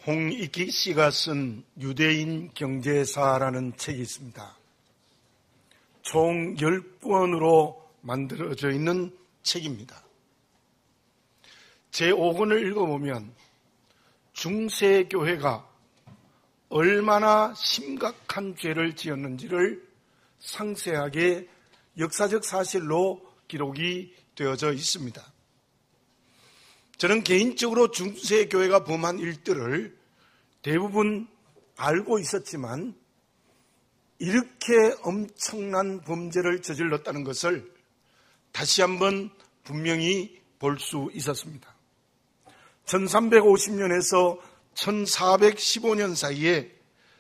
홍익기 씨가 쓴 유대인 경제사라는 책이 있습니다. 총 10권으로 만들어져 있는 책입니다. 제5권을 읽어보면 중세교회가 얼마나 심각한 죄를 지었는지를 상세하게 역사적 사실로 기록이 되어져 있습니다. 저는 개인적으로 중세교회가 범한 일들을 대부분 알고 있었지만 이렇게 엄청난 범죄를 저질렀다는 것을 다시 한번 분명히 볼 수 있었습니다. 1350년에서 1415년 사이에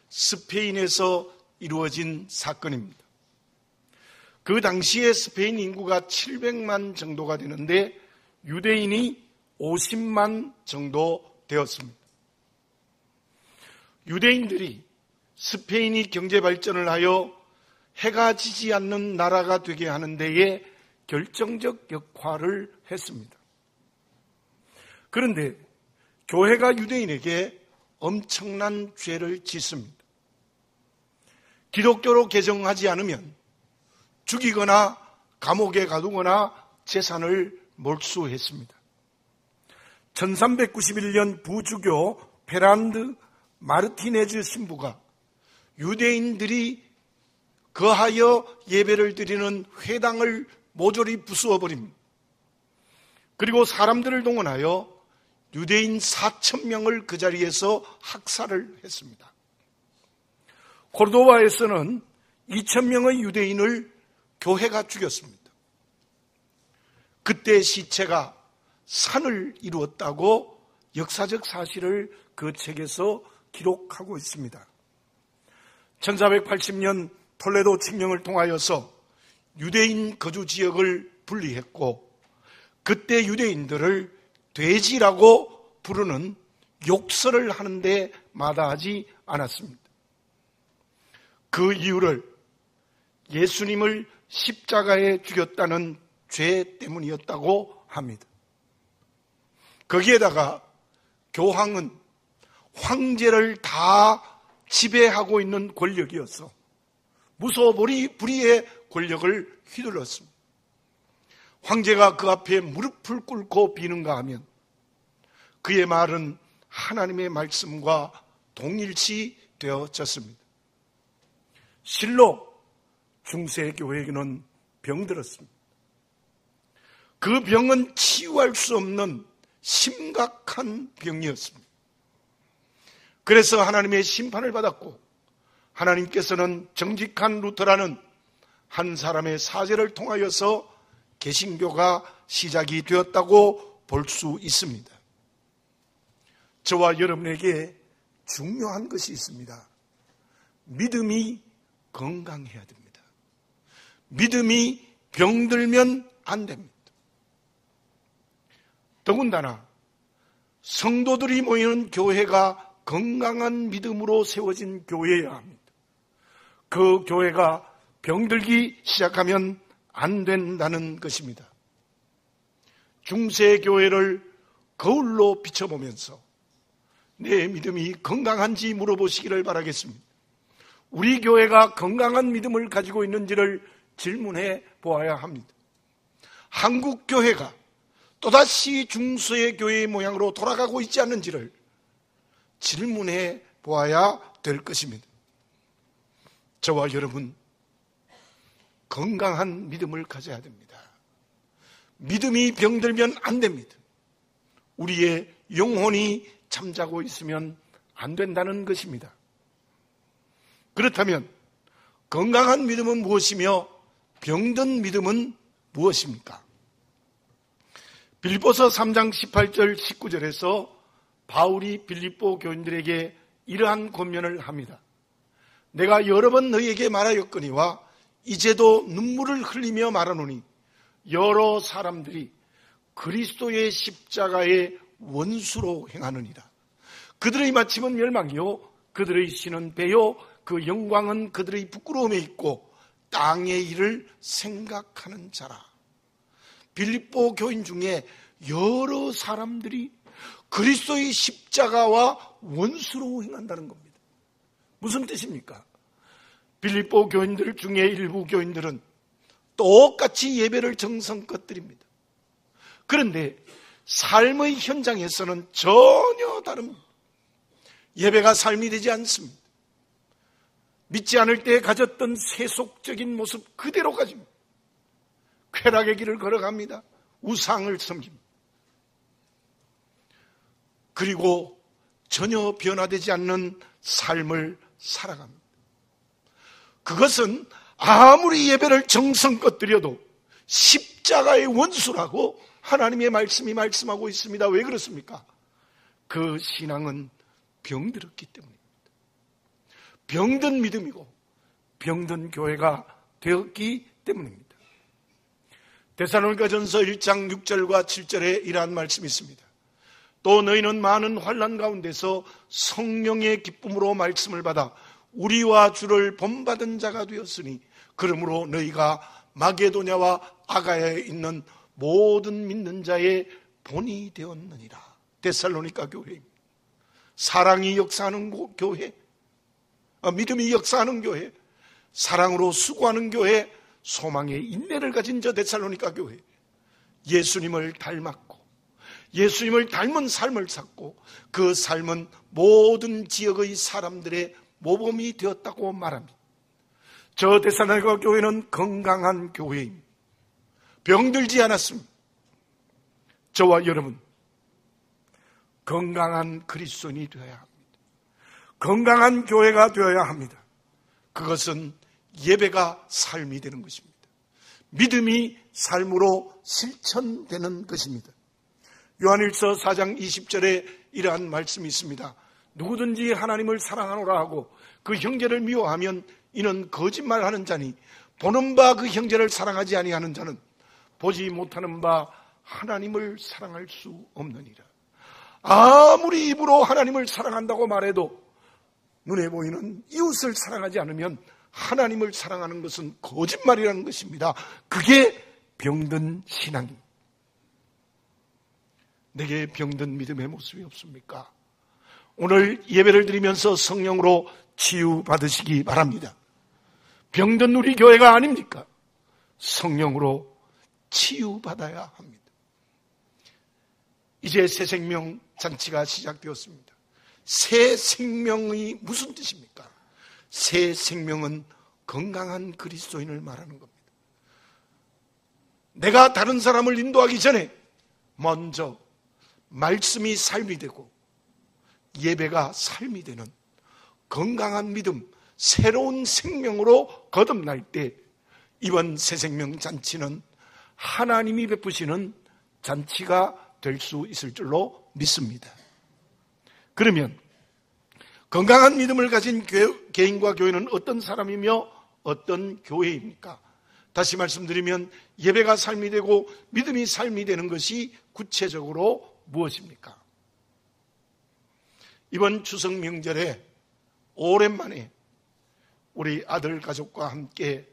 스페인에서 이루어진 사건입니다. 그 당시에 스페인 인구가 700만 정도가 되는데 유대인이 50만 정도 되었습니다. 유대인들이 스페인이 경제 발전을 하여 해가 지지 않는 나라가 되게 하는 데에 결정적 역할을 했습니다. 그런데 교회가 유대인에게 엄청난 죄를 짓습니다. 기독교로 개종하지 않으면 죽이거나 감옥에 가두거나 재산을 몰수했습니다. 1391년 부주교 페란드 마르티네즈 신부가 유대인들이 거하여 예배를 드리는 회당을 모조리 부수어버립니다. 그리고 사람들을 동원하여 유대인 4,000명을 그 자리에서 학살을 했습니다. 코르도바에서는 2,000명의 유대인을 교회가 죽였습니다. 그때 시체가 산을 이루었다고 역사적 사실을 그 책에서 기록하고 있습니다. 1480년 톨레도 칙령을 통하여서 유대인 거주 지역을 분리했고 그때 유대인들을 돼지라고 부르는 욕설을 하는데 마다하지 않았습니다. 그 이유를 예수님을 십자가에 죽였다는 죄 때문이었다고 합니다. 거기에다가 교황은 황제를 다 지배하고 있는 권력이어서 무소불위의 권력을 휘둘렀습니다. 황제가 그 앞에 무릎을 꿇고 비는가 하면 그의 말은 하나님의 말씀과 동일시 되어졌습니다. 실로 중세교회에게는 병들었습니다. 그 병은 치유할 수 없는 심각한 병이었습니다. 그래서 하나님의 심판을 받았고 하나님께서는 정직한 루터라는 한 사람의 사제를 통하여서 개신교가 시작이 되었다고 볼 수 있습니다. 저와 여러분에게 중요한 것이 있습니다. 믿음이 건강해야 됩니다. 믿음이 병들면 안 됩니다. 더군다나 성도들이 모이는 교회가 건강한 믿음으로 세워진 교회여야 합니다. 그 교회가 병들기 시작하면 안 된다는 것입니다. 중세교회를 거울로 비춰보면서 내 믿음이 건강한지 물어보시기를 바라겠습니다. 우리 교회가 건강한 믿음을 가지고 있는지를 질문해 보아야 합니다. 한국 교회가 또다시 중세 교회의 모양으로 돌아가고 있지 않는지를 질문해 보아야 될 것입니다. 저와 여러분 건강한 믿음을 가져야 됩니다. 믿음이 병들면 안 됩니다. 우리의 영혼이 잠자고 있으면 안 된다는 것입니다. 그렇다면 건강한 믿음은 무엇이며 병든 믿음은 무엇입니까? 빌립보서 3장 18절 19절에서 바울이 빌립보 교인들에게 이러한 권면을 합니다. 내가 여러 번 너희에게 말하였거니와 이제도 눈물을 흘리며 말하노니 여러 사람들이 그리스도의 십자가의 원수로 행하느니라. 그들의 마침은 멸망이요 그들의 신은 배요 그 영광은 그들의 부끄러움에 있고 땅의 일을 생각하는 자라. 빌립보 교인 중에 여러 사람들이 그리스도의 십자가와 원수로 행한다는 겁니다. 무슨 뜻입니까? 빌립보 교인들 중에 일부 교인들은 똑같이 예배를 정성껏 드립니다. 그런데 삶의 현장에서는 전혀 다릅니다. 예배가 삶이 되지 않습니다. 믿지 않을 때 가졌던 세속적인 모습 그대로 가집니다. 쾌락의 길을 걸어갑니다. 우상을 섬깁니다. 그리고 전혀 변화되지 않는 삶을 살아갑니다. 그것은 아무리 예배를 정성껏 드려도 십자가의 원수라고 하나님의 말씀이 말씀하고 있습니다. 왜 그렇습니까? 그 신앙은 병들었기 때문입니다. 병든 믿음이고 병든 교회가 되었기 때문입니다. 데살로니가전서 1장 6절과 7절에 이러한 말씀이 있습니다. 또 너희는 많은 환난 가운데서 성령의 기쁨으로 말씀을 받아 우리와 주를 본받은 자가 되었으니 그러므로 너희가 마게도냐와 아가야에 있는 모든 믿는 자의 본이 되었느니라. 데살로니가 교회입니다. 사랑이 역사하는 교회, 믿음이 역사하는 교회, 사랑으로 수고하는 교회, 소망의 인내를 가진 저 데살로니가 교회, 예수님을 닮았고 예수님을 닮은 삶을 샀고 그 삶은 모든 지역의 사람들의 모범이 되었다고 말합니다. 저 데살로니가 교회는 건강한 교회입니다. 병들지 않았습니다. 저와 여러분 건강한 그리스도인이 되어야 합니다. 건강한 교회가 되어야 합니다. 그것은 예배가 삶이 되는 것입니다. 믿음이 삶으로 실천되는 것입니다. 요한일서 4장 20절에 이러한 말씀이 있습니다. 누구든지 하나님을 사랑하노라 하고 그 형제를 미워하면 이는 거짓말하는 자니 보는 바 그 형제를 사랑하지 아니하는 자는 보지 못하는 바 하나님을 사랑할 수 없느니라. 아무리 입으로 하나님을 사랑한다고 말해도 눈에 보이는 이웃을 사랑하지 않으면 하나님을 사랑하는 것은 거짓말이라는 것입니다. 그게 병든 신앙입니다. 내게 병든 믿음의 모습이 없습니까? 오늘 예배를 드리면서 성령으로 치유받으시기 바랍니다. 병든 우리 교회가 아닙니까? 성령으로 치유받아야 합니다. 이제 새 생명 잔치가 시작되었습니다. 새 생명이 무슨 뜻입니까? 새 생명은 건강한 그리스도인을 말하는 겁니다. 내가 다른 사람을 인도하기 전에 먼저 말씀이 삶이 되고 예배가 삶이 되는 건강한 믿음, 새로운 생명으로 거듭날 때 이번 새생명 잔치는 하나님이 베푸시는 잔치가 될 수 있을 줄로 믿습니다. 그러면 건강한 믿음을 가진 개인과 교회는 어떤 사람이며 어떤 교회입니까? 다시 말씀드리면 예배가 삶이 되고 믿음이 삶이 되는 것이 구체적으로 무엇입니까? 이번 추석 명절에 오랜만에 우리 아들 가족과 함께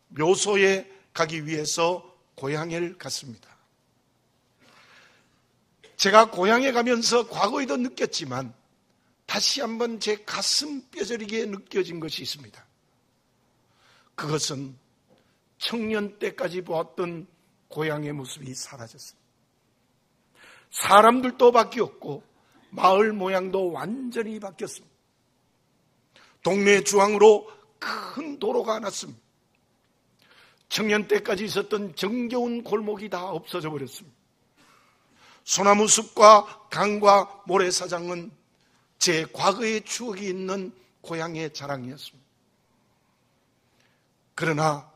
묘소에 가기 위해서 고향에 갔습니다. 제가 고향에 가면서 과거에도 느꼈지만 다시 한번 제 가슴 뼈저리게 느껴진 것이 있습니다. 그것은 청년 때까지 보았던 고향의 모습이 사라졌습니다. 사람들도 바뀌었고 마을 모양도 완전히 바뀌었습니다. 동네 중앙으로 큰 도로가 났습니다. 청년 때까지 있었던 정겨운 골목이 다 없어져 버렸습니다. 소나무 숲과 강과 모래사장은 제 과거의 추억이 있는 고향의 자랑이었습니다. 그러나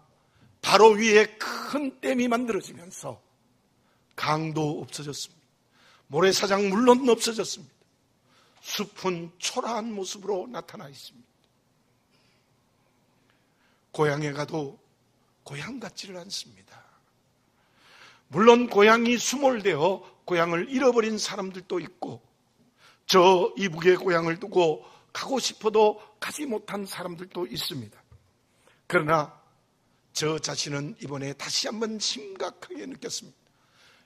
바로 위에 큰 댐이 만들어지면서 강도 없어졌습니다. 모래사장 물론 없어졌습니다. 숲은 초라한 모습으로 나타나 있습니다. 고향에 가도 고향 같지를 않습니다. 물론 고향이 수몰되어 고향을 잃어버린 사람들도 있고 저 이북의 고향을 두고 가고 싶어도 가지 못한 사람들도 있습니다. 그러나 저 자신은 이번에 다시 한번 심각하게 느꼈습니다.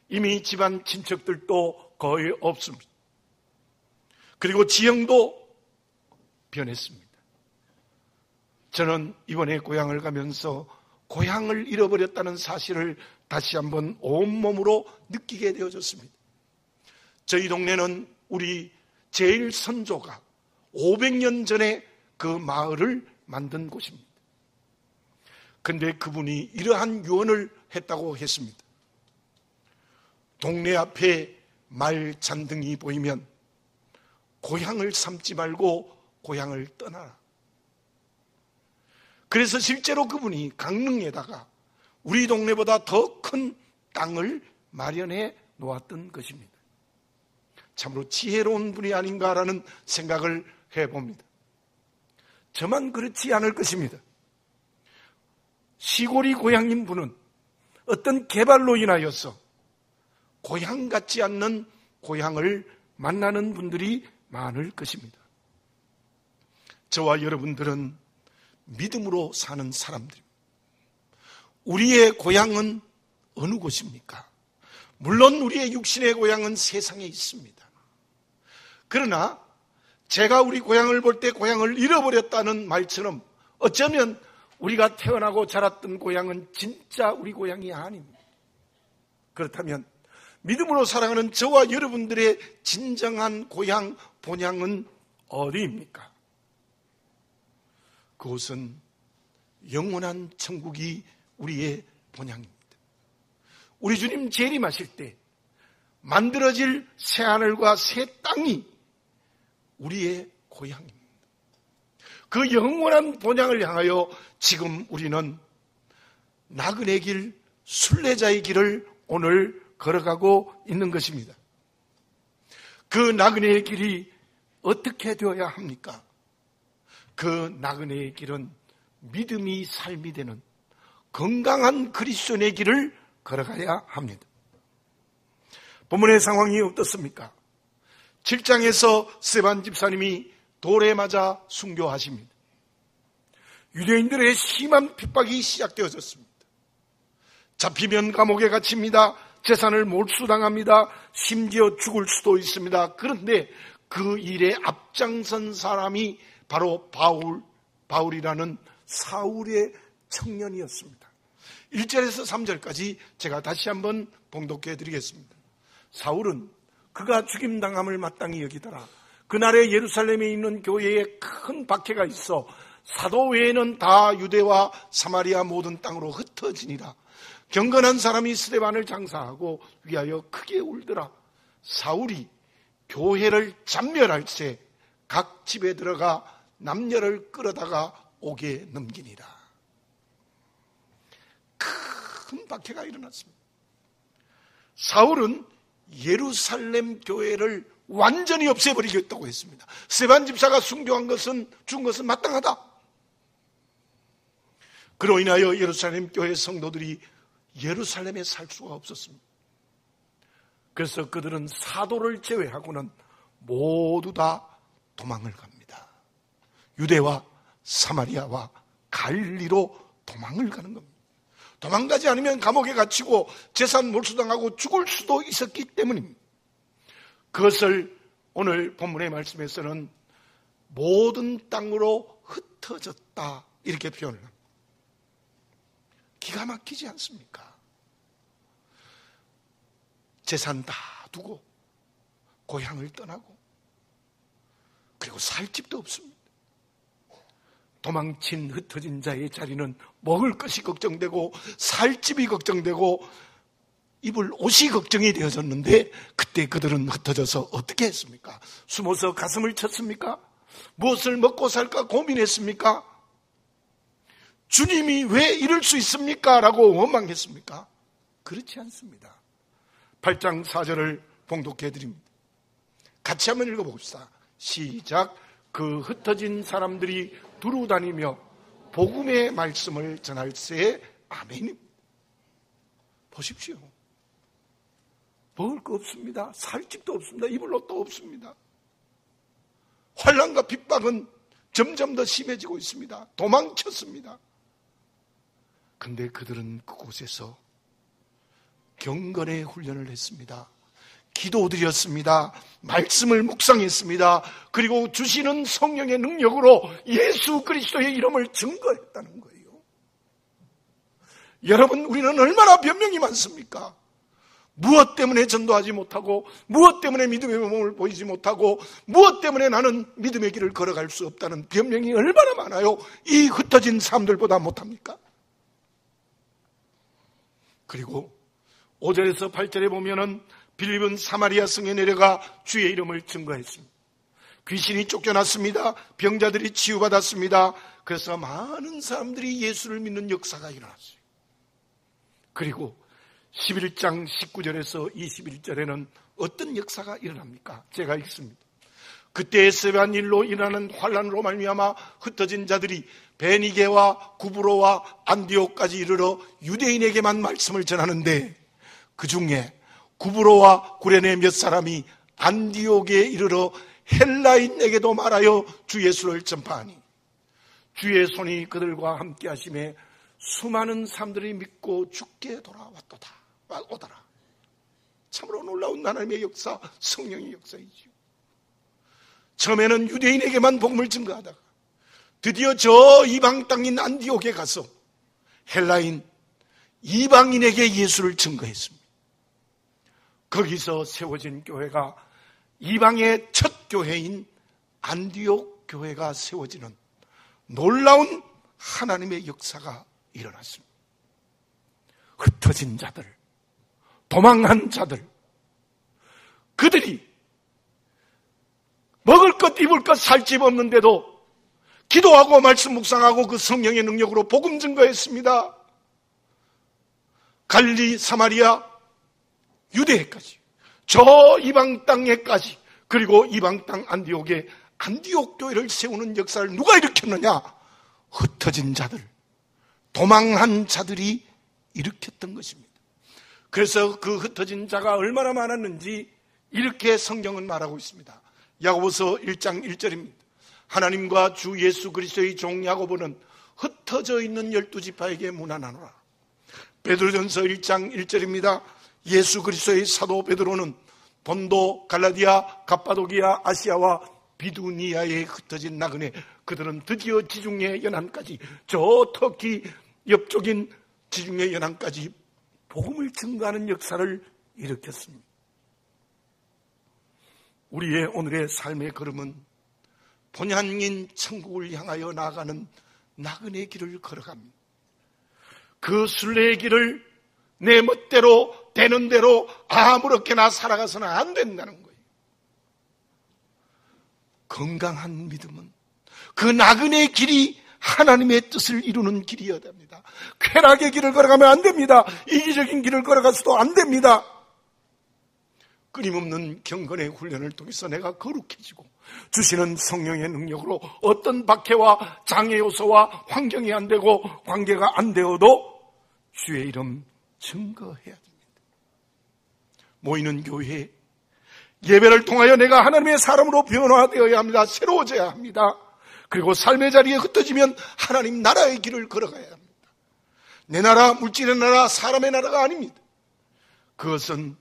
이미 집안 친척들도 거의 없습니다. 그리고 지형도 변했습니다. 저는 이번에 고향을 가면서 고향을 잃어버렸다는 사실을 다시 한번 온몸으로 느끼게 되어졌습니다. 저희 동네는 우리 제일 선조가 500년 전에 그 마을을 만든 곳입니다. 그런데 그분이 이러한 유언을 했다고 했습니다. 동네 앞에 말 잔등이 보이면 고향을 삼지 말고 고향을 떠나라. 그래서 실제로 그분이 강릉에다가 우리 동네보다 더 큰 땅을 마련해 놓았던 것입니다. 참으로 지혜로운 분이 아닌가라는 생각을 해봅니다. 저만 그렇지 않을 것입니다. 시골이 고향인 분은 어떤 개발로 인하여서 고향 같지 않는 고향을 만나는 분들이 많을 것입니다. 저와 여러분들은 믿음으로 사는 사람들입니다. 우리의 고향은 어느 곳입니까? 물론 우리의 육신의 고향은 세상에 있습니다. 그러나 제가 우리 고향을 볼 때 고향을 잃어버렸다는 말처럼 어쩌면 우리가 태어나고 자랐던 고향은 진짜 우리 고향이 아닙니다. 그렇다면 믿음으로 살아가는 저와 여러분들의 진정한 고향, 본향은 어디입니까? 그곳은 영원한 천국이 우리의 본향입니다. 우리 주님 재림하실 때 만들어질 새하늘과 새 땅이 우리의 고향입니다. 그 영원한 본향을 향하여 지금 우리는 나그네 길, 순례자의 길을 오늘 걸어가고 있는 것입니다. 그 나그네의 길이 어떻게 되어야 합니까? 그 나그네의 길은 믿음이 삶이 되는 건강한 그리스도인의 길을 걸어가야 합니다. 본문의 상황이 어떻습니까? 7장에서 스데반 집사님이 돌에 맞아 순교하십니다. 유대인들의 심한 핍박이 시작되어졌습니다. 잡히면 감옥에 갇힙니다. 재산을 몰수당합니다. 심지어 죽을 수도 있습니다. 그런데 그 일에 앞장선 사람이 바로 바울이라는 사울의 청년이었습니다. 1절에서 3절까지 제가 다시 한번 봉독해 드리겠습니다. 사울은 그가 죽임당함을 마땅히 여기더라. 그날에 예루살렘에 있는 교회에 큰 박해가 있어 사도 외에는 다 유대와 사마리아 모든 땅으로 흩어지니라. 경건한 사람이 스데반을 장사하고 위하여 크게 울더라. 사울이 교회를 잔멸할새 각 집에 들어가 남녀를 끌어다가 옥에 넘기니라. 큰 박해가 일어났습니다. 사울은 예루살렘 교회를 완전히 없애버리겠다고 했습니다. 스데반 집사가 순교한 것은 죽은 것은 마땅하다. 그로 인하여 예루살렘 교회 성도들이 예루살렘에 살 수가 없었습니다. 그래서 그들은 사도를 제외하고는 모두 다 도망을 갑니다. 유대와 사마리아와 갈릴리로 도망을 가는 겁니다. 도망가지 않으면 감옥에 갇히고 재산 몰수당하고 죽을 수도 있었기 때문입니다. 그것을 오늘 본문의 말씀에서는 모든 땅으로 흩어졌다 이렇게 표현을 합니다. 기가 막히지 않습니까? 재산 다 두고 고향을 떠나고 그리고 살 집도 없습니다. 도망친 흩어진 자의 자리는 먹을 것이 걱정되고 살 집이 걱정되고 입을 옷이 걱정이 되어졌는데 그때 그들은 흩어져서 어떻게 했습니까? 숨어서 가슴을 쳤습니까? 무엇을 먹고 살까 고민했습니까? 주님이 왜 이럴 수 있습니까? 라고 원망했습니까? 그렇지 않습니다. 8장 4절을 봉독해 드립니다. 같이 한번 읽어봅시다. 시작. 그 흩어진 사람들이 두루 다니며 복음의 말씀을 전할세. 아멘입니다. 보십시오. 먹을 거 없습니다. 살 집도 없습니다. 입을 옷도 없습니다. 환난과 핍박은 점점 더 심해지고 있습니다. 도망쳤습니다. 근데 그들은 그곳에서 경건의 훈련을 했습니다. 기도드렸습니다. 말씀을 묵상했습니다. 그리고 주시는 성령의 능력으로 예수 그리스도의 이름을 증거했다는 거예요. 여러분, 우리는 얼마나 변명이 많습니까? 무엇 때문에 전도하지 못하고, 무엇 때문에 믿음의 몸을 보이지 못하고, 무엇 때문에 나는 믿음의 길을 걸어갈 수 없다는 변명이 얼마나 많아요. 이 흩어진 사람들보다 못합니까? 그리고 5절에서 8절에 보면은 빌립은 사마리아 성에 내려가 주의 이름을 증거했습니다. 귀신이 쫓겨났습니다. 병자들이 치유받았습니다. 그래서 많은 사람들이 예수를 믿는 역사가 일어났어요. 그리고 11장 19절에서 21절에는 어떤 역사가 일어납니까? 제가 읽습니다. 그때 에스베한 일로 일어나는 환란으로 말미암아 흩어진 자들이 베니게와 구브로와 안디옥까지 이르러 유대인에게만 말씀을 전하는데, 그 중에 구브로와 구레네 몇 사람이 안디옥에 이르러 헬라인에게도 말하여 주 예수를 전파하니 주의 손이 그들과 함께 하심에 수많은 사람들이 믿고 주께 오더라. 참으로 놀라운 하나님의 역사, 성령의 역사이지요. 처음에는 유대인에게만 복음을 증거하다가 드디어 저 이방 땅인 안디옥에 가서 헬라인 이방인에게 예수를 증거했습니다. 거기서 세워진 교회가 이방의 첫 교회인 안디옥 교회가 세워지는 놀라운 하나님의 역사가 일어났습니다. 흩어진 자들, 도망한 자들, 그들이 먹을 것 입을 것 살 집 없는데도 기도하고 말씀 묵상하고 그 성령의 능력으로 복음 증거했습니다. 갈릴리, 사마리아, 유대까지, 저 이방 땅에까지, 그리고 이방 땅 안디옥에 안디옥 교회를 세우는 역사를 누가 일으켰느냐? 흩어진 자들, 도망한 자들이 일으켰던 것입니다. 그래서 그 흩어진 자가 얼마나 많았는지 이렇게 성경은 말하고 있습니다. 야고보서 1장 1절입니다. 하나님과 주 예수 그리스도의 종 야고보는 흩어져 있는 12지파에게 문안하노라. 베드로전서 1장 1절입니다. 예수 그리스도의 사도 베드로는 본도, 갈라디아, 갑바도기아, 아시아와 비두니아에 흩어진 나그네, 그들은 드디어 지중해 연안까지, 저 터키 옆쪽인 지중해 연안까지 복음을 증거하는 역사를 일으켰습니다. 우리의 오늘의 삶의 걸음은 본향인 천국을 향하여 나아가는 나그네 길을 걸어갑니다. 그 순례의 길을 내 멋대로 되는 대로 아무렇게나 살아가서는 안 된다는 거예요. 건강한 믿음은 그 나그네의 길이 하나님의 뜻을 이루는 길이어야 됩니다. 쾌락의 길을 걸어가면 안 됩니다. 이기적인 길을 걸어가서도 안 됩니다. 끊임없는 경건의 훈련을 통해서 내가 거룩해지고 주시는 성령의 능력으로 어떤 박해와 장애 요소와 환경이 안 되고 관계가 안 되어도 주의 이름 증거해야 됩니다. 모이는 교회에 예배를 통하여 내가 하나님의 사람으로 변화되어야 합니다. 새로워져야 합니다. 그리고 삶의 자리에 흩어지면 하나님 나라의 길을 걸어가야 합니다. 내 나라, 물질의 나라, 사람의 나라가 아닙니다. 그것은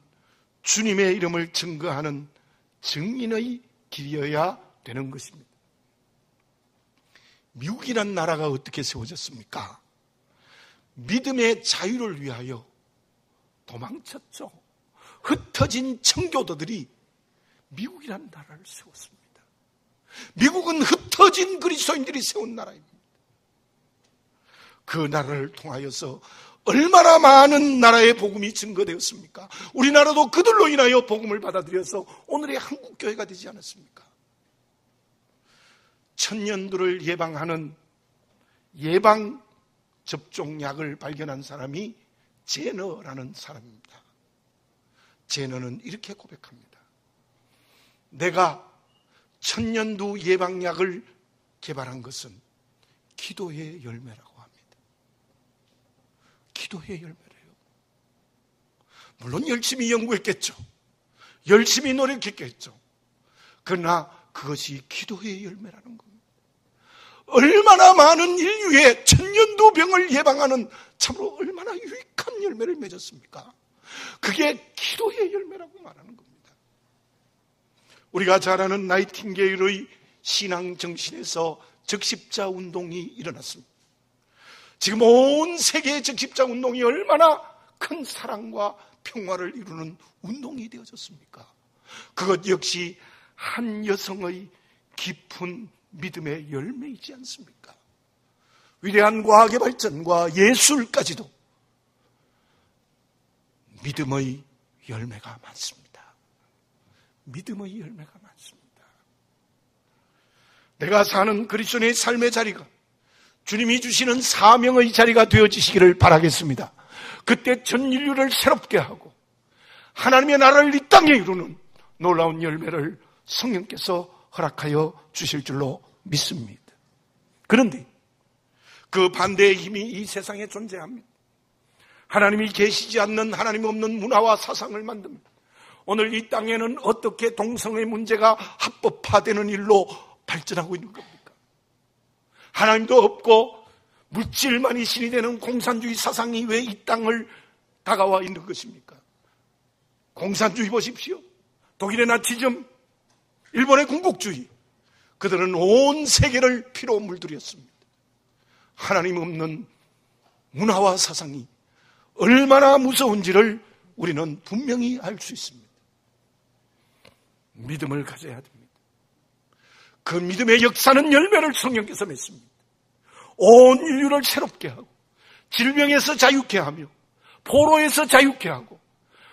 주님의 이름을 증거하는 증인의 길이어야 되는 것입니다. 미국이란 나라가 어떻게 세워졌습니까? 믿음의 자유를 위하여 도망쳤죠. 흩어진 청교도들이 미국이란 나라를 세웠습니다. 미국은 흩어진 그리스도인들이 세운 나라입니다. 그 나라를 통하여서 얼마나 많은 나라의 복음이 증거되었습니까? 우리나라도 그들로 인하여 복음을 받아들여서 오늘의 한국교회가 되지 않았습니까? 천년두를 예방하는 예방 접종약을 발견한 사람이 제너라는 사람입니다. 제너는 이렇게 고백합니다. 내가 천년두 예방약을 개발한 것은 기도의 열매라고 합니다. 기도의 열매래요. 물론 열심히 연구했겠죠. 열심히 노력했겠죠. 그러나 그것이 기도의 열매라는 겁니다. 얼마나 많은 인류의 천년두 병을 예방하는 참으로 얼마나 유익한 열매를 맺었습니까? 그게 기도의 열매라고 말하는 겁니다. 우리가 잘 아는 나이팅게일의 신앙 정신에서 적십자 운동이 일어났습니다. 지금 온 세계의 적십자 운동이 얼마나 큰 사랑과 평화를 이루는 운동이 되어졌습니까? 그것 역시 한 여성의 깊은 믿음의 열매이지 않습니까? 위대한 과학의 발전과 예술까지도 믿음의 열매가 많습니다. 믿음의 열매가 많습니다. 내가 사는 그리스도인의 삶의 자리가 주님이 주시는 사명의 자리가 되어지시기를 바라겠습니다. 그때 전 인류를 새롭게 하고 하나님의 나라를 이 땅에 이루는 놀라운 열매를 성령께서 허락하여 주실 줄로 믿습니다. 그런데 그 반대의 힘이 이 세상에 존재합니다. 하나님이 계시지 않는, 하나님 없는 문화와 사상을 만듭니다. 오늘 이 땅에는 어떻게 동성애 문제가 합법화되는 일로 발전하고 있는 겁니까? 하나님도 없고 물질만이 신이 되는 공산주의 사상이 왜 이 땅을 다가와 있는 것입니까? 공산주의 보십시오. 독일의 나치즘, 일본의 군국주의, 그들은 온 세계를 피로 물들였습니다. 하나님 없는 문화와 사상이 얼마나 무서운지를 우리는 분명히 알 수 있습니다. 믿음을 가져야 됩니다. 그 믿음의 역사는 열매를 성령께서 맺습니다. 온 인류를 새롭게 하고 질병에서 자유케 하며 포로에서 자유케 하고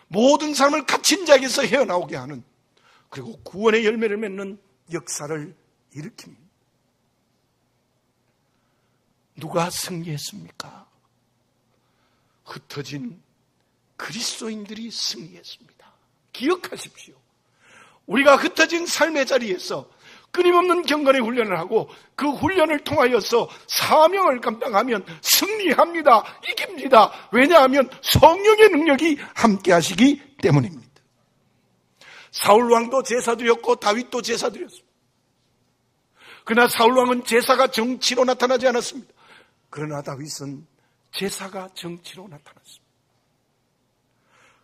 모든 사람을 갇힌 자에게서 헤어나오게 하는, 그리고 구원의 열매를 맺는 역사를 일으킵니다. 누가 승리했습니까? 흩어진 그리스도인들이 승리했습니다. 기억하십시오. 우리가 흩어진 삶의 자리에서 끊임없는 경건의 훈련을 하고 그 훈련을 통하여서 사명을 감당하면 승리합니다. 이깁니다. 왜냐하면 성령의 능력이 함께 하시기 때문입니다. 사울왕도 제사드렸고 다윗도 제사드렸습니다. 그러나 사울왕은 제사가 정치로 나타나지 않았습니다. 그러나 다윗은 제사가 정치로 나타났습니다.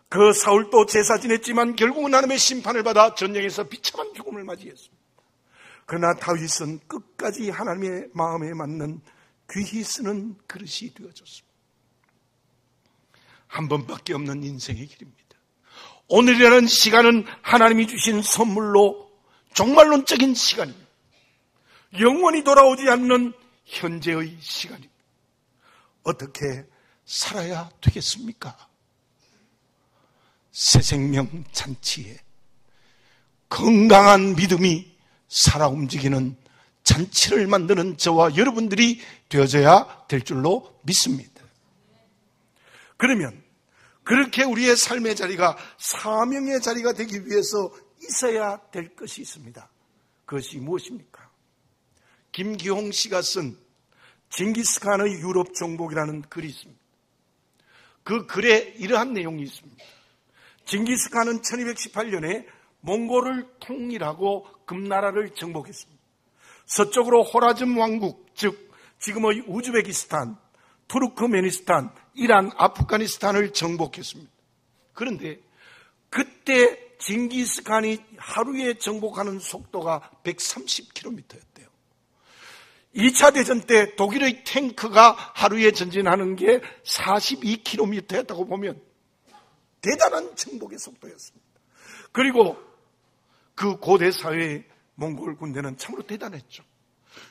그 사울도 제사 지냈지만 결국은 하나님의 심판을 받아 전쟁에서 비참한 죽음을 맞이했습니다. 그러나 다윗은 끝까지 하나님의 마음에 맞는 귀히 쓰는 그릇이 되어졌습니다. 한 번밖에 없는 인생의 길입니다. 오늘이라는 시간은 하나님이 주신 선물로 종말론적인 시간입니다. 영원히 돌아오지 않는 현재의 시간입니다. 어떻게 살아야 되겠습니까? 새 생명 잔치에 건강한 믿음이 살아 움직이는 잔치를 만드는 저와 여러분들이 되어져야 될 줄로 믿습니다. 그러면 그렇게 우리의 삶의 자리가 사명의 자리가 되기 위해서 있어야 될 것이 있습니다. 그것이 무엇입니까? 김기홍 씨가 쓴 징기스칸의 유럽 정복이라는 글이 있습니다. 그 글에 이러한 내용이 있습니다. 징기스칸은 1218년에 몽골을 통일하고 금나라를 정복했습니다. 서쪽으로 호라즘 왕국, 즉 지금의 우즈베키스탄, 투르크메니스탄, 이란, 아프가니스탄을 정복했습니다. 그런데 그때 징기스칸이 하루에 정복하는 속도가 130km였대요. 2차 대전 때 독일의 탱크가 하루에 전진하는 게 42km였다고 보면 대단한 정복의 속도였습니다. 그리고 그 고대 사회의 몽골 군대는 참으로 대단했죠.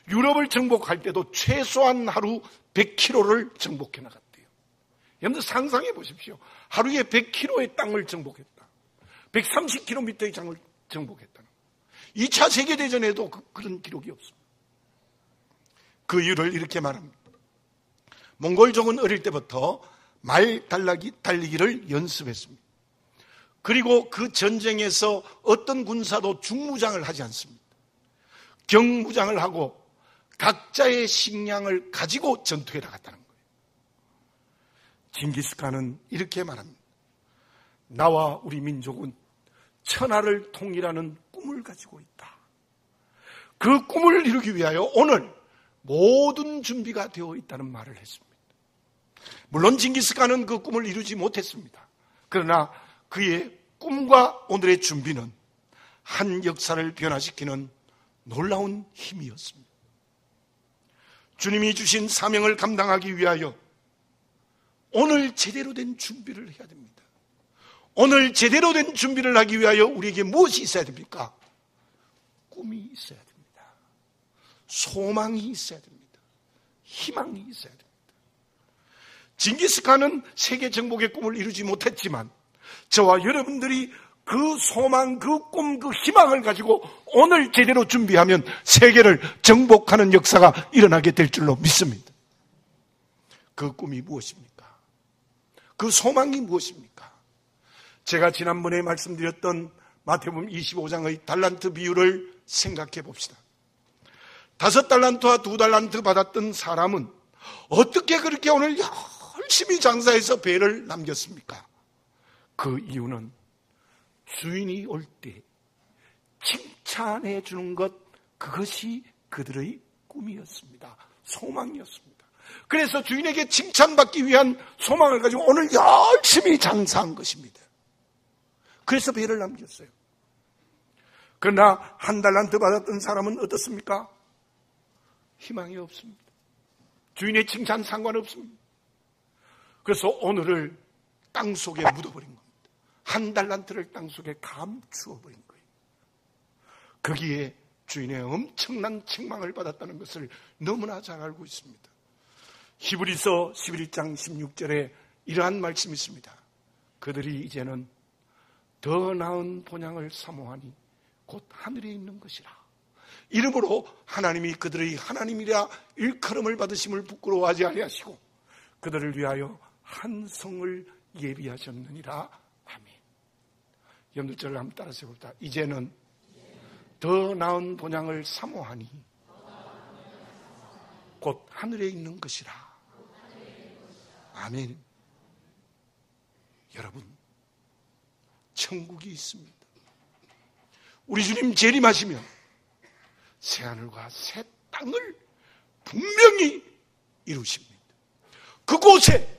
유럽을 정복할 때도 최소한 하루 100km를 정복해 나갔대요. 여러분들 상상해 보십시오. 하루에 100km의 땅을 정복했다. 130km의 장을 정복했다는 거예요. 2차 세계대전에도 그런 기록이 없습니다. 그 이유를 이렇게 말합니다. 몽골족은 어릴 때부터 말 달리기를 연습했습니다. 그리고 그 전쟁에서 어떤 군사도 중무장을 하지 않습니다. 경무장을 하고 각자의 식량을 가지고 전투에 나갔다는 거예요. 징기스칸은 이렇게 말합니다. 나와 우리 민족은 천하를 통일하는 꿈을 가지고 있다. 그 꿈을 이루기 위하여 오늘 모든 준비가 되어 있다는 말을 했습니다. 물론 징기스칸은 그 꿈을 이루지 못했습니다. 그러나 그의 꿈과 오늘의 준비는 한 역사를 변화시키는 놀라운 힘이었습니다. 주님이 주신 사명을 감당하기 위하여 오늘 제대로 된 준비를 해야 됩니다. 오늘 제대로 된 준비를 하기 위하여 우리에게 무엇이 있어야 됩니까? 꿈이 있어야 됩니다. 소망이 있어야 됩니다. 희망이 있어야 됩니다. 징기스칸은 세계 정복의 꿈을 이루지 못했지만 저와 여러분들이 그 소망, 그 꿈, 그 희망을 가지고 오늘 제대로 준비하면 세계를 정복하는 역사가 일어나게 될 줄로 믿습니다. 그 꿈이 무엇입니까? 그 소망이 무엇입니까? 제가 지난번에 말씀드렸던 마태복음 25장의 달란트 비유를 생각해 봅시다. 5달란트와 2달란트 받았던 사람은 어떻게 그렇게 오늘 열심히 장사해서 배를 남겼습니까? 그 이유는 주인이 올 때 칭찬해 주는 것, 그것이 그들의 꿈이었습니다. 소망이었습니다. 그래서 주인에게 칭찬받기 위한 소망을 가지고 오늘 열심히 장사한 것입니다. 그래서 배를 남겼어요. 그러나 1달란트 받았던 사람은 어떻습니까? 희망이 없습니다. 주인의 칭찬 상관없습니다. 그래서 오늘을 땅속에 묻어버린 겁니다. 1달란트를 땅속에 감추어버린 거예요. 거기에 주인의 엄청난 책망을 받았다는 것을 너무나 잘 알고 있습니다. 히브리서 11장 16절에 이러한 말씀이 있습니다. 그들이 이제는 더 나은 본향을 사모하니 곧 하늘에 있는 것이라. 이러므로 하나님이 그들의 하나님이라 일컬음을 받으심을 부끄러워하지 아니하시고 그들을 위하여 한 성을 예비하셨느니라. 아멘. 염두절을 한번 따라서 해봅시다. 이제는 더 나은 본향을 사모하니 곧 하늘에 있는 것이라. 아멘. 여러분, 천국이 있습니다. 우리 주님 재림하시면 새하늘과 새 땅을 분명히 이루십니다. 그곳에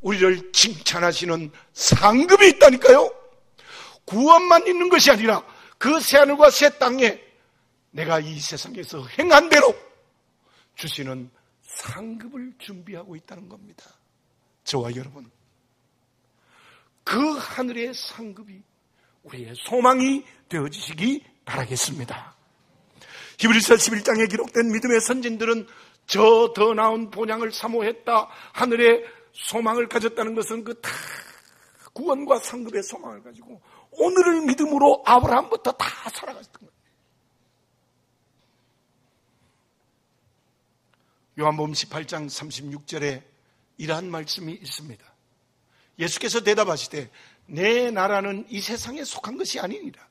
우리를 칭찬하시는 상급이 있다니까요. 구원만 있는 것이 아니라 그 새하늘과 새 땅에 내가 이 세상에서 행한 대로 주시는 상급을 준비하고 있다는 겁니다. 저와 여러분, 그 하늘의 상급이 우리의 소망이 되어지시기 바라겠습니다. 히브리서 11장에 기록된 믿음의 선진들은 저 더 나은 본향을 사모했다, 하늘의 소망을 가졌다는 것은 그 다 구원과 상급의 소망을 가지고 오늘을 믿음으로 아브라함부터 다 살아갔던 거예요. 요한복음 18장 36절에 이러한 말씀이 있습니다. 예수께서 대답하시되 내 나라는 이 세상에 속한 것이 아니니라.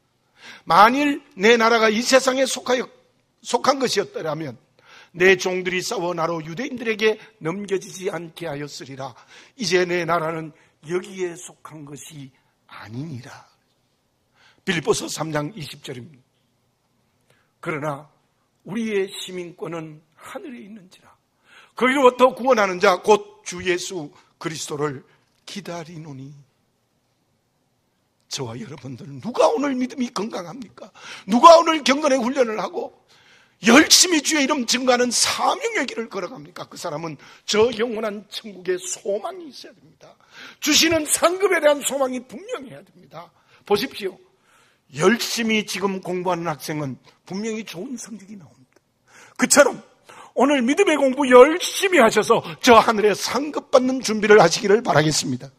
만일 내 나라가 이 세상에 속한 것이었더라면 내 종들이 싸워 나로 유대인들에게 넘겨지지 않게 하였으리라. 이제 내 나라는 여기에 속한 것이 아니니라. 빌립보서 3장 20절입니다. 그러나 우리의 시민권은 하늘에 있는지라. 거기로부터 구원하는 자 곧 주 예수 그리스도를 기다리노니. 저와 여러분들, 누가 오늘 믿음이 건강합니까? 누가 오늘 경건의 훈련을 하고 열심히 주의 이름 증거하는 사명의 길을 걸어갑니까? 그 사람은 저 영원한 천국의 소망이 있어야 됩니다. 주시는 상급에 대한 소망이 분명해야 됩니다. 보십시오. 열심히 지금 공부하는 학생은 분명히 좋은 성적이 나옵니다. 그처럼 오늘 믿음의 공부 열심히 하셔서 저 하늘에 상급받는 준비를 하시기를 바라겠습니다.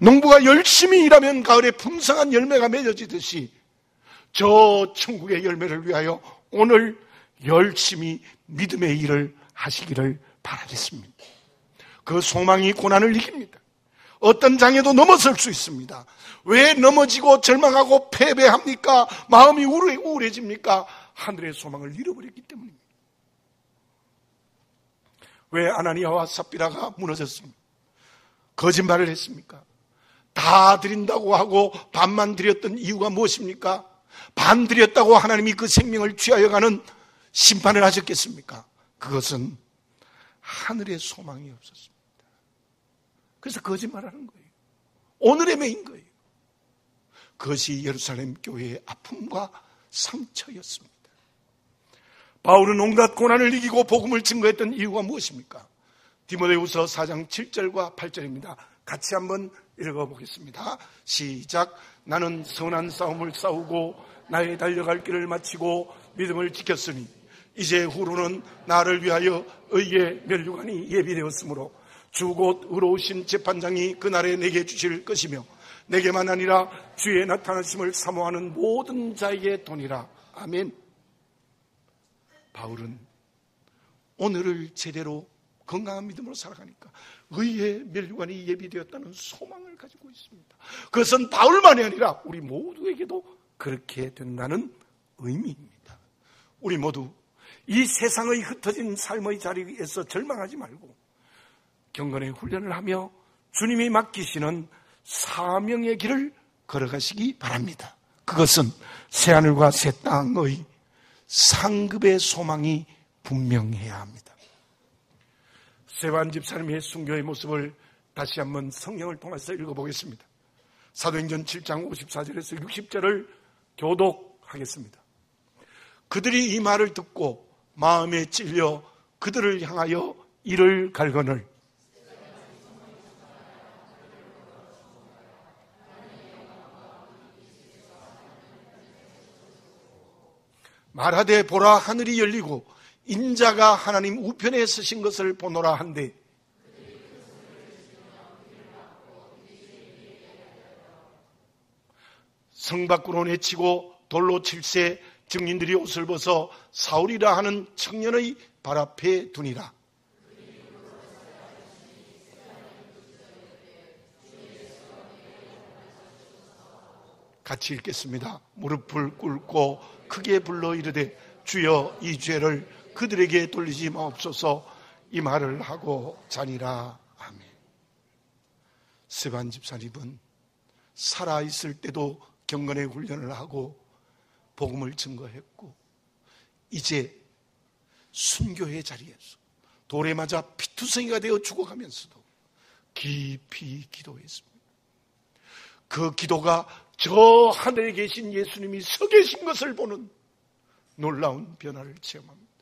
농부가 열심히 일하면 가을에 풍성한 열매가 맺어지듯이 저 천국의 열매를 위하여 오늘 열심히 믿음의 일을 하시기를 바라겠습니다. 그 소망이 고난을 이깁니다. 어떤 장애도 넘어설 수 있습니다. 왜 넘어지고 절망하고 패배합니까? 마음이 우울해집니까? 하늘의 소망을 잃어버렸기 때문입니다. 왜 아나니아와 삽비라가 무너졌습니까? 거짓말을 했습니까? 다 드린다고 하고 반만 드렸던 이유가 무엇입니까? 반 드렸다고 하나님이 그 생명을 취하여 가는 심판을 하셨겠습니까? 그것은 하늘의 소망이 없었습니다. 그래서 거짓말하는 거예요. 오늘의 매인 거예요. 그것이 예루살렘 교회의 아픔과 상처였습니다. 바울은 온갖 고난을 이기고 복음을 증거했던 이유가 무엇입니까? 디모데후서 4장 7절과 8절입니다. 같이 한번 읽어보겠습니다. 시작. 나는 선한 싸움을 싸우고 나의 달려갈 길을 마치고 믿음을 지켰으니 이제 후로는 나를 위하여 의의 면류관이 예비되었으므로 주 곧 의로우신 재판장이 그날에 내게 주실 것이며 내게만 아니라 주의 나타나심을 사모하는 모든 자에게 도니라. 아멘. 바울은 오늘을 제대로 건강한 믿음으로 살아가니까 의의 면류관이 예비되었다는 소망을 가지고 있습니다. 그것은 바울만이 아니라 우리 모두에게도 그렇게 된다는 의미입니다. 우리 모두 이 세상의 흩어진 삶의 자리에서 절망하지 말고 경건의 훈련을 하며 주님이 맡기시는 사명의 길을 걸어가시기 바랍니다. 그것은 새하늘과 새 땅의 상급의 소망이 분명해야 합니다. 세반 집사님의 순교의 모습을 다시 한번 성경을 통해서 읽어보겠습니다. 사도행전 7장 54절에서 60절을 교독하겠습니다. 그들이 이 말을 듣고 마음에 찔려 그들을 향하여 이를 갈거늘 말하되 보라 하늘이 열리고 인자가 하나님 우편에 서신 것을 보노라 한데 성 밖으로 내치고 돌로 칠세 증인들이 옷을 벗어 사울이라 하는 청년의 발 앞에 두니라. 같이 읽겠습니다. 무릎을 꿇고 크게 불러 이르되 주여 이 죄를 그들에게 돌리지 마옵소서. 이 말을 하고 자니라. 아멘. 세반 집사님은 살아있을 때도 경건의 훈련을 하고 복음을 증거했고 이제 순교의 자리에서 돌에 맞아 피투성이가 되어 죽어가면서도 깊이 기도했습니다. 그 기도가 저 하늘에 계신 예수님이 서 계신 것을 보는 놀라운 변화를 체험합니다.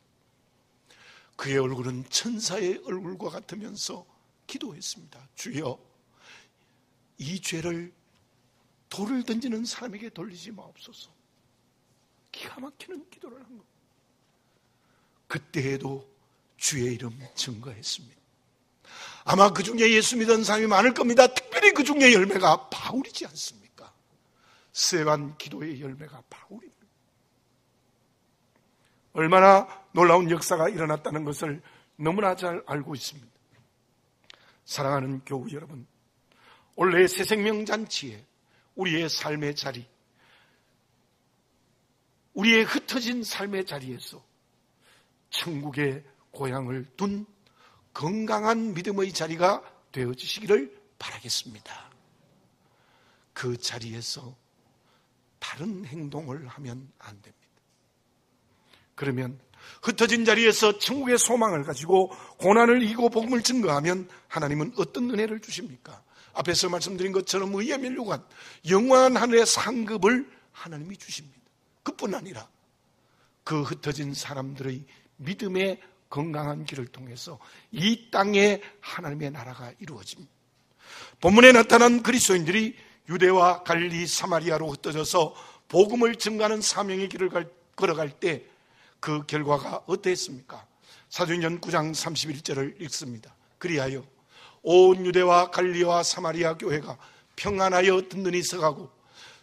그의 얼굴은 천사의 얼굴과 같으면서 기도했습니다. 주여 이 죄를 돌을 던지는 사람에게 돌리지 마옵소서. 기가 막히는 기도를 한 겁니다. 그때에도 주의 이름 증거했습니다. 아마 그 중에 예수 믿은 사람이 많을 겁니다. 특별히 그 중에 열매가 바울이지 않습니까? 세반 기도의 열매가 바울입니다. 얼마나 놀라운 역사가 일어났다는 것을 너무나 잘 알고 있습니다. 사랑하는 교우 여러분, 올해 새생명잔치에 우리의 삶의 자리, 우리의 흩어진 삶의 자리에서 천국의 고향을 둔 건강한 믿음의 자리가 되어주시기를 바라겠습니다. 그 자리에서 다른 행동을 하면 안 됩니다. 그러면 흩어진 자리에서 천국의 소망을 가지고 고난을 이기고 복음을 증거하면 하나님은 어떤 은혜를 주십니까? 앞에서 말씀드린 것처럼 의의 면류관, 영원한 하늘의 상급을 하나님이 주십니다. 그뿐 아니라 그 흩어진 사람들의 믿음의 건강한 길을 통해서 이 땅에 하나님의 나라가 이루어집니다. 본문에 나타난 그리스도인들이 유대와 갈릴리, 사마리아로 흩어져서 복음을 증거하는 사명의 길을 걸어갈 때 그 결과가 어땠습니까? 사도행전 9장 31절을 읽습니다. 그리하여 온 유대와 갈릴리와 사마리아 교회가 평안하여 든든히 서가고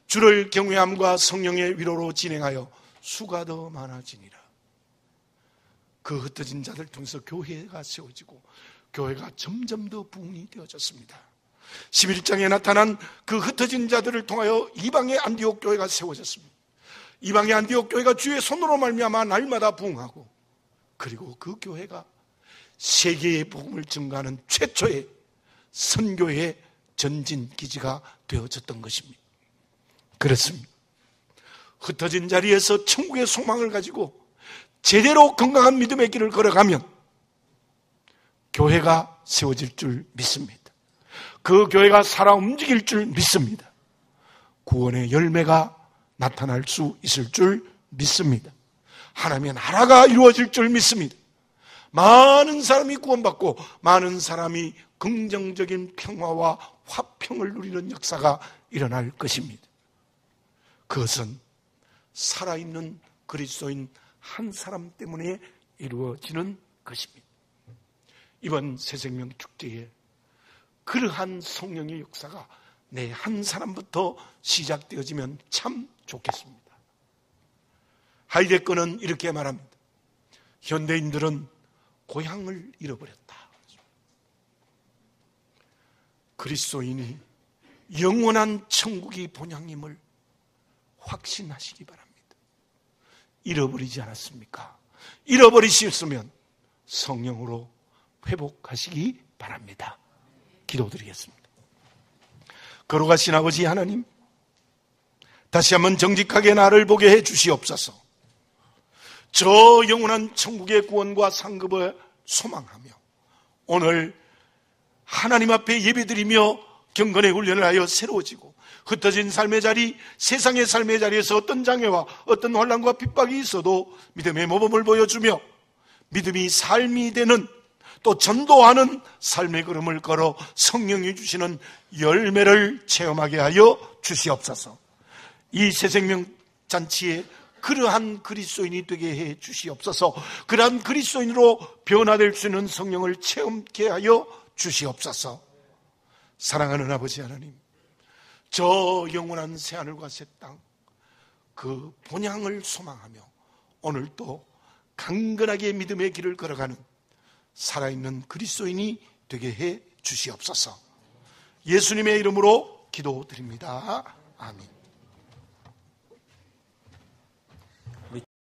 주를 경외함과 성령의 위로로 진행하여 수가 더 많아지니라. 그 흩어진 자들 통해서 교회가 세워지고 교회가 점점 더 부흥이 되어졌습니다. 11장에 나타난 그 흩어진 자들을 통하여 이방의 안디옥 교회가 세워졌습니다. 이방의 안디옥 교회가 주의 손으로 말미암아 날마다 부흥하고 그리고 그 교회가 세계의 복음을 증거하는 최초의 선교의 전진 기지가 되어졌던 것입니다. 그렇습니다. 흩어진 자리에서 천국의 소망을 가지고 제대로 건강한 믿음의 길을 걸어가면 교회가 세워질 줄 믿습니다. 그 교회가 살아 움직일 줄 믿습니다. 구원의 열매가 나타날 수 있을 줄 믿습니다. 하나님의 나라가 이루어질 줄 믿습니다. 많은 사람이 구원받고 많은 사람이 긍정적인 평화와 화평을 누리는 역사가 일어날 것입니다. 그것은 살아있는 그리스도인 한 사람 때문에 이루어지는 것입니다. 이번 새생명 축제에 그러한 성령의 역사가 내 한 사람부터 시작되어지면 참 좋겠습니다. 하이데거는 이렇게 말합니다. 현대인들은 고향을 잃어버렸다. 그리스도인이 영원한 천국이 본향임을 확신하시기 바랍니다. 잃어버리지 않았습니까? 잃어버리셨으면 성령으로 회복하시기 바랍니다. 기도드리겠습니다. 거룩하신 아버지 하나님, 다시 한번 정직하게 나를 보게 해 주시옵소서. 저 영원한 천국의 구원과 상급을 소망하며 오늘 하나님 앞에 예배드리며 경건의 훈련을 하여 새로워지고 흩어진 삶의 자리, 세상의 삶의 자리에서 어떤 장애와 어떤 혼란과 핍박이 있어도 믿음의 모범을 보여주며 믿음이 삶이 되는, 또 전도하는 삶의 걸음을 걸어 성령이 주시는 열매를 체험하게 하여 주시옵소서. 이 새생명 잔치에 그러한 그리스도인이 되게 해 주시옵소서. 그러한 그리스도인으로 변화될 수 있는 성령을 체험케 하여 주시옵소서. 사랑하는 아버지 하나님, 저 영원한 새하늘과 새 땅, 그 본향을 소망하며 오늘도 강건하게 믿음의 길을 걸어가는 살아있는 그리스도인이 되게 해 주시옵소서. 예수님의 이름으로 기도드립니다. 아멘.